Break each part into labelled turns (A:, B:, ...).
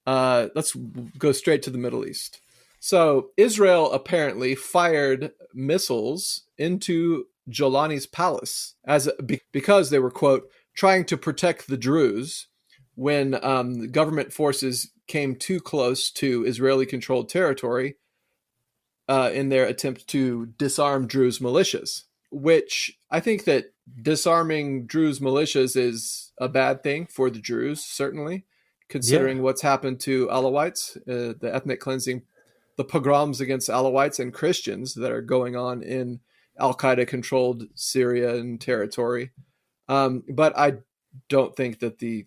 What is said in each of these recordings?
A: let's go straight to the Middle East. So Israel apparently fired missiles into Jolani's palace because they were, quote, trying to protect the Druze when government forces came too close to Israeli-controlled territory in their attempt to disarm Druze militias, which I think that disarming Druze militias is a bad thing for the Druze, certainly, considering what's happened to Alawites, the ethnic cleansing, the pogroms against Alawites and Christians that are going on in Al-Qaeda-controlled Syrian territory. But I don't think that the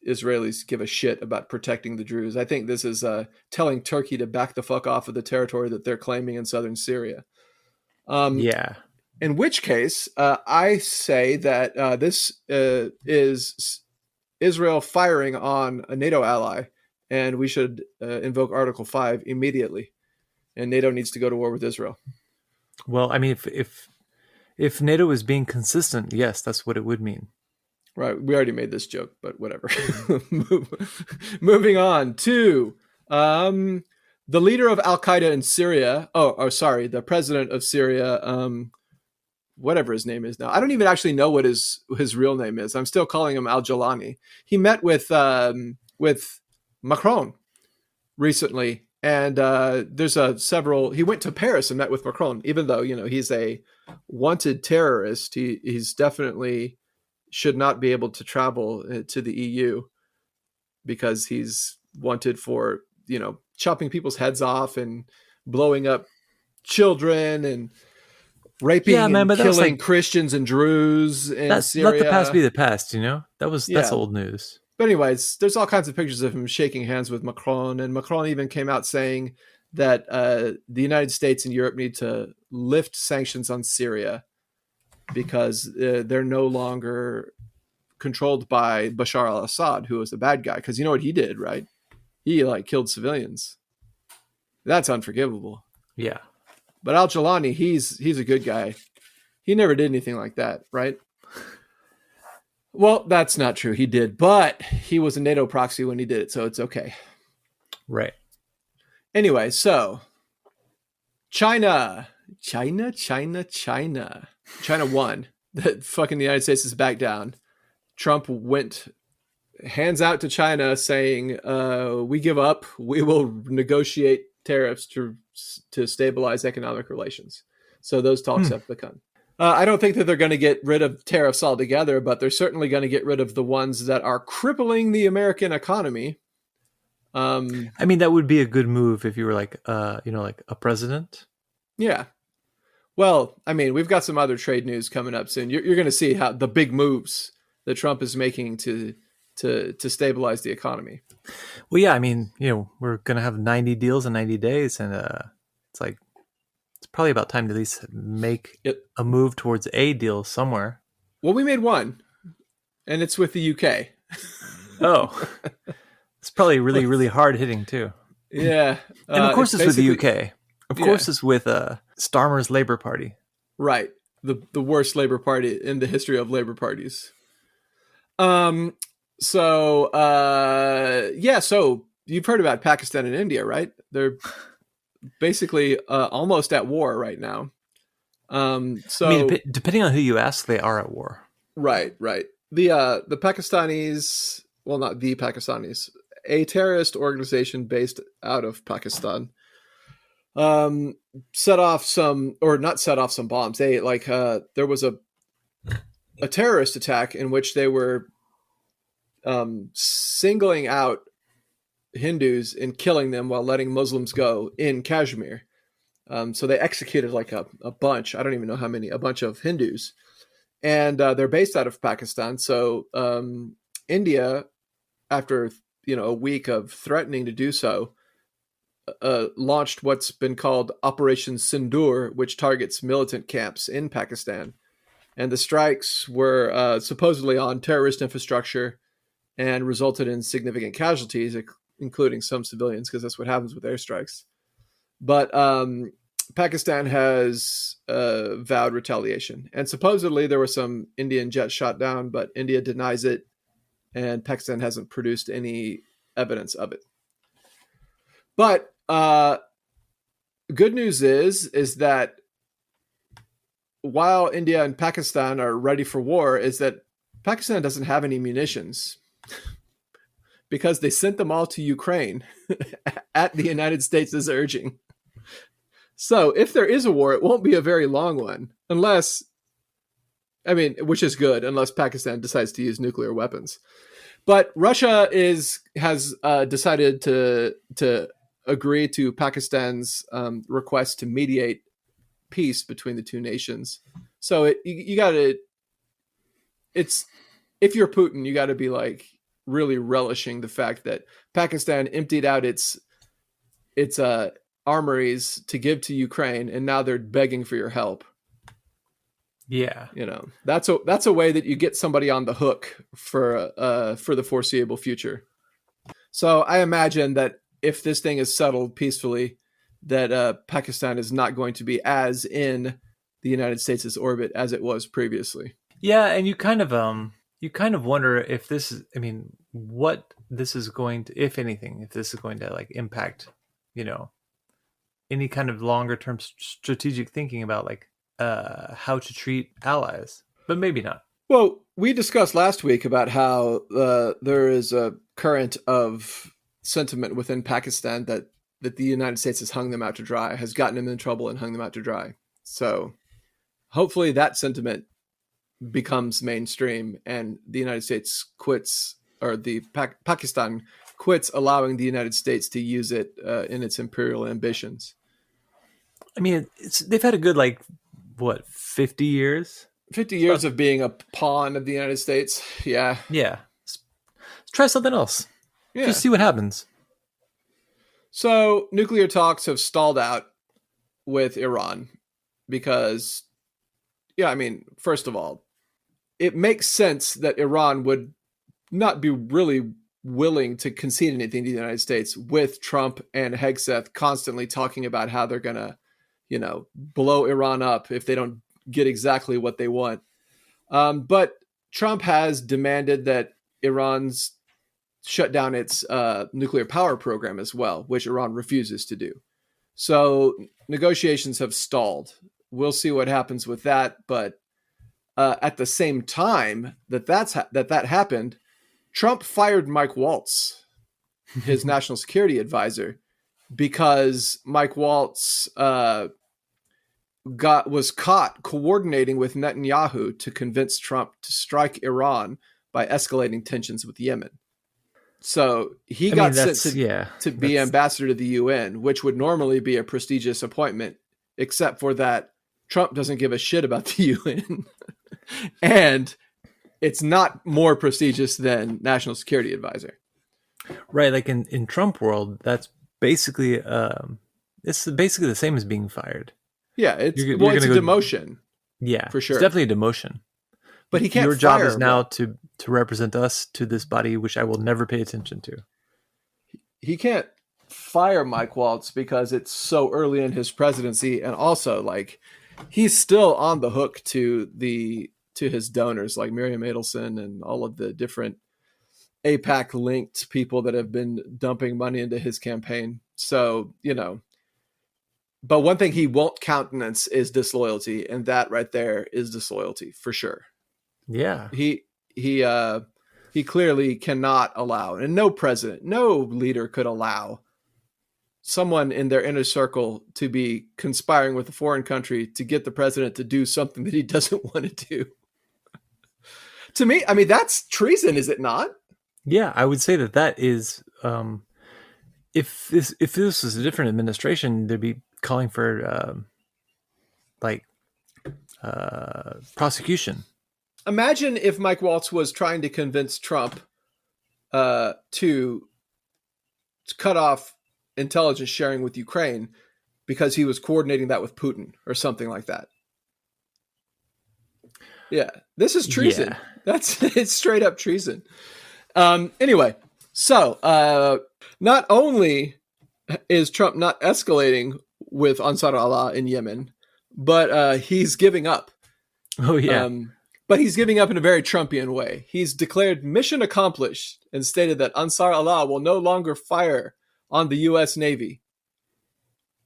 A: Israelis give a shit about protecting the Druze. I think this is telling Turkey to back the fuck off of the territory that they're claiming in southern Syria. In which case, I say that this is Israel firing on a NATO ally, and we should invoke Article 5 immediately. And NATO needs to go to war with Israel.
B: Well, I mean, if NATO is being consistent, yes, that's what it would mean.
A: Right. We already made this joke, but whatever. Moving on to the leader of Al-Qaeda in Syria. The president of Syria, whatever his name is now. I don't even actually know what his real name is. I'm still calling him Al-Jalani. He met with Macron recently, and he went to Paris and met with Macron, even though, he's a wanted terrorist. He's definitely should not be able to travel to the EU because he's wanted for, chopping people's heads off and blowing up children and raping and killing Christians and Druze in Syria.
B: Let the past be the past, That's old news.
A: But anyways, there's all kinds of pictures of him shaking hands with Macron, and Macron even came out saying that the United States and Europe need to lift sanctions on Syria because they're no longer controlled by Bashar al-Assad, who was a bad guy. Because you know what he did, right? He killed civilians. That's unforgivable.
B: Yeah.
A: But Al-Jalani, he's a good guy. He never did anything like that, right? Well, that's not true. He did, but he was a NATO proxy when he did it, so it's okay.
B: Right.
A: Anyway, so China won. The fucking United States is back down. Trump went hands out to China saying, we give up. We will negotiate tariffs to stabilize economic relations. So those talks have begun. I don't think that they're going to get rid of tariffs altogether, but they're certainly going to get rid of the ones that are crippling the American economy.
B: I mean, that would be a good move if you were like a president.
A: Yeah. Well, I mean, we've got some other trade news coming up soon. You're going to see how the big moves that Trump is making to stabilize the economy.
B: Well, yeah, I mean, we're going to have 90 deals in 90 days, and it's probably about time to at least make a move towards a deal somewhere.
A: Well, we made one, and it's with the UK.
B: Oh, it's probably really, really hard hitting too.
A: Yeah.
B: And of course it's with the UK. Of course it's with Starmer's Labour Party.
A: Right. The worst Labour Party in the history of Labour parties. So you've heard about Pakistan and India, right? They're basically almost at war right now.
B: I mean, depending on who you ask, they are at war.
A: Right. The Pakistanis, well, not the Pakistanis, a terrorist organization based out of Pakistan, set off some bombs. They there was a terrorist attack in which they were singling out Hindus and killing them while letting Muslims go in Kashmir. So they executed a bunch, I don't even know how many, a bunch of Hindus. And they're based out of Pakistan. So India, after a week of threatening to do so, launched what's been called Operation Sindoor, which targets militant camps in Pakistan. And the strikes were supposedly on terrorist infrastructure and resulted in significant casualties, including some civilians, because that's what happens with airstrikes. But Pakistan has vowed retaliation. And supposedly there were some Indian jets shot down, but India denies it. And Pakistan hasn't produced any evidence of it. But good news is that while India and Pakistan are ready for war, is that Pakistan doesn't have any munitions because they sent them all to Ukraine at the United States' urging. So if there is a war, it won't be a very long one, which is good, unless Pakistan decides to use nuclear weapons. But Russia has decided to agree to Pakistan's request to mediate peace between the two nations. So if you're Putin, you got to be like really relishing the fact that Pakistan emptied out its armories to give to Ukraine, and now they're begging for your help.
B: Yeah,
A: that's a way that you get somebody on the hook for the foreseeable future. So I imagine that if this thing is settled peacefully, that Pakistan is not going to be as in the United States' orbit as it was previously.
B: Yeah, and you kind of wonder if this is, what this is going to, if anything, if this is going to like impact, any kind of longer term strategic thinking about like how to treat allies, but maybe not.
A: Well, we discussed last week about how there is a current of sentiment within Pakistan that the United States has hung them out to dry, has gotten them in trouble and hung them out to dry. So hopefully that sentiment becomes mainstream and the United States quits, or the Pakistan quits allowing the United States to use it in its imperial ambitions.
B: They've had a good, 50 years?
A: 50 years of being a pawn of the United States. Yeah.
B: Yeah. Let's try something else.
A: Yeah.
B: Just see what happens.
A: So nuclear talks have stalled out with Iran because, first of all, it makes sense that Iran would not be really willing to concede anything to the United States with Trump and Hegseth constantly talking about how they're going to, blow Iran up if they don't get exactly what they want. But Trump has demanded that Iran's shut down its nuclear power program as well, which Iran refuses to do. So negotiations have stalled. We'll see what happens with that. But at the same time that happened, Trump fired Mike Waltz, his national security advisor, because Mike Waltz was caught coordinating with Netanyahu to convince Trump to strike Iran by escalating tensions with Yemen. So he got sent to be ambassador to the UN, which would normally be a prestigious appointment, except for that Trump doesn't give a shit about the UN. And it's not more prestigious than national security advisor.
B: Right. Like in Trump world, that's basically, it's basically the same as being fired.
A: Yeah. It's a demotion.
B: Yeah.
A: For sure.
B: It's definitely a demotion.
A: But he can't.
B: Your job is now to represent us to this body, which I will never pay attention to.
A: He can't fire Mike Waltz because it's so early in his presidency, and also he's still on the hook to his donors like Miriam Adelson and all of the different AIPAC linked people that have been dumping money into his campaign. So but one thing he won't countenance is disloyalty, and that right there is disloyalty for sure.
B: Yeah.
A: He clearly cannot allow, and no president, no leader could allow someone in their inner circle to be conspiring with a foreign country to get the president to do something that he doesn't want to do. To me, that's treason, is it not?
B: Yeah, I would say that is, if this was a different administration, they'd be calling for prosecution.
A: Imagine if Mike Waltz was trying to convince Trump to cut off intelligence sharing with Ukraine because he was coordinating that with Putin or something like that. Yeah, this is treason. Yeah. It's straight up treason. Anyway, so not only is Trump not escalating with Ansar Allah in Yemen, but he's giving up.
B: Oh yeah.
A: But he's giving up in a very Trumpian way. He's declared mission accomplished and stated that Ansar Allah will no longer fire on the U.S. Navy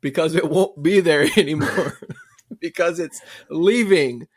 A: because it won't be there anymore, because it's leaving